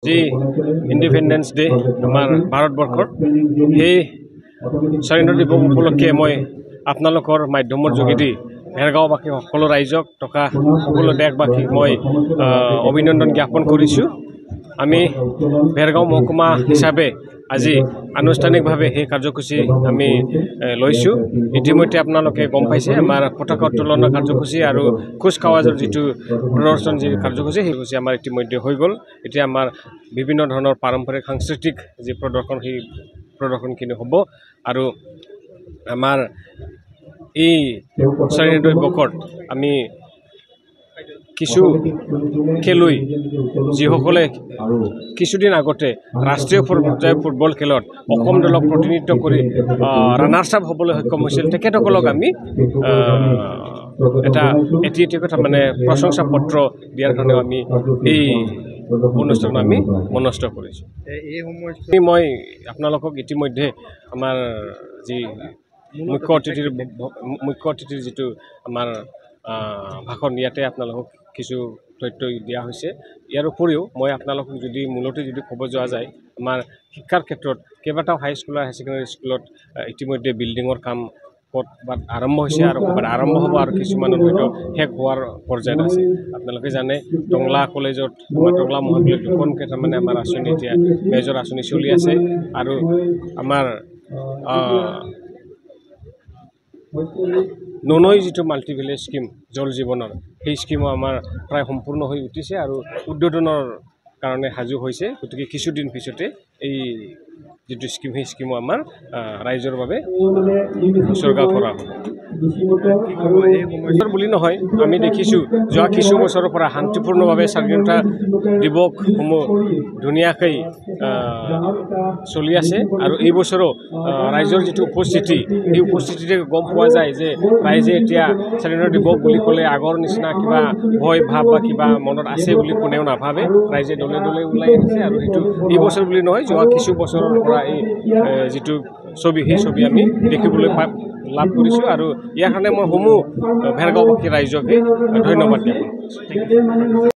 যি independence day আমাৰ ভাৰতবৰ্ষৰ সেই স্বাধীনতা দিৱস উপলক্ষে মই আপোনালোকৰ মাধ্যমৰ যোগেদি ভেৰগাঁওবাসী সকলো ৰাইজক তথা সকলো দেশবাসীক মই অভিনন্দন জ্ঞাপন কৰিছোঁ। আমি ভেৰগাঁও মহকুমা হিচাপে আজি আনুষ্ঠানিকভাৱে সেই কাৰ্যসূচী আমি লৈছোঁ। ইতিমধ্যে আপোনালোকে গম পাইছে আমাৰ পতাকা উত্তোলনৰ কাৰ্যসূচী আৰু কুচকাৱাজৰ যিটো প্ৰদৰ্শন যি কাৰ্যসূচী সেই আমাৰ ইতিমধ্যে হৈ গ'ল। এতিয়া আমাৰ বিভিন্ন ধৰণৰ পাৰম্পৰিক সাংস্কৃতিক যি প্ৰদৰ্শন সেই প্ৰদৰ্শনখিনি হ'ব আৰু আমাৰ এই স্বাধীনতা দিৱসত আমি কিছু খেলুৱৈ যিসকলে কিছুদিন আগতে ৰাষ্ট্ৰীয় পৰ্যায়ৰ ফুটবল খেলত অসম দলক প্ৰতিনিধিত্ব কৰি ৰানাৰ্ছ আপ হ'বলৈ সক্ষম হৈছিল, তেখেতসকলক আমি এটি কথা মানে প্ৰশংসা পত্ৰ দিয়াৰ কাৰণেও আমি এই অনুষ্ঠান আমি মনস্থ কৰিছোঁ। মই আপোনালোকক ইতিমধ্যে আমাৰ যি মুখ্য অতিথিৰ যিটো আমাৰ ভাষণ ইয়াতে আপোনালোকক কিছু তথ্য দিয়া হৈছে। ইয়াৰ উপৰিও মই আপোনালোকক যদি মূলতে যদি ক'ব যোৱা যায় আমাৰ শিক্ষাৰ ক্ষেত্ৰত কেইবাটাও হাইস্কুল আৰু হাই ছেকেণ্ডেৰী স্কুলত ইতিমধ্যে বিল্ডিঙৰ কাম ক'ৰবাত আৰম্ভ হৈছে আৰু ক'ৰবাত আৰম্ভ হ'ব আৰু কিছুমানৰ হয়তো শেষ হোৱাৰ পৰ্যায়ত আছে। আপোনালোকে জানে টংলা কলেজত টংলা মহাবিদ্যালয়ত দুখন কেইটামানে আমাৰ আঁচনি এতিয়া মেজৰ আঁচনি চলি আছে আৰু আমাৰ ননৈ যিটো মাল্টি ভিলেজ স্কিম জল জীৱনৰ সেই স্কিমো আমাৰ প্ৰায় সম্পূৰ্ণ হৈ উঠিছে আৰু উদ্বোধনৰ কাৰণে সাজু হৈছে। গতিকে কিছুদিন পিছতে এই যিটো স্কিম সেই স্কিমো আমাৰ ৰাইজৰ বাবে উৎসৰ্গা কৰা হ'ব। বুলি নহয়, আমি দেখিছোঁ যোৱা কিছু বছৰৰ পৰা শান্তিপূৰ্ণভাৱে স্বাধীনতা দিৱসসমূহ ধুনীয়াকৈ চলি আছে আৰু এই বছৰো ৰাইজৰ যিটো উপস্থিতি সেই উপস্থিতিতে গম পোৱা যায় যে ৰাইজে এতিয়া স্বাধীনতা দিৱস বুলি ক'লে আগৰ নিচিনা কিবা ভয় ভাৱ বা কিবা মনত আছে বুলি কোনেও নাভাবে। ৰাইজে দলে দলে ওলাই আহিছে আৰু সেইটো এই বছৰ বুলি নহয়, যোৱা কিছু বছৰৰ পৰা এই যিটো ছবি সেই ছবি আমি দেখিবলৈ লাভ কৰিছোঁ আৰু ইয়াৰ কাৰণে মই সমূহ ভেৰগাঁওবাসী ৰাইজকে ধন্যবাদ জ্ঞাপন কৰিছোঁ।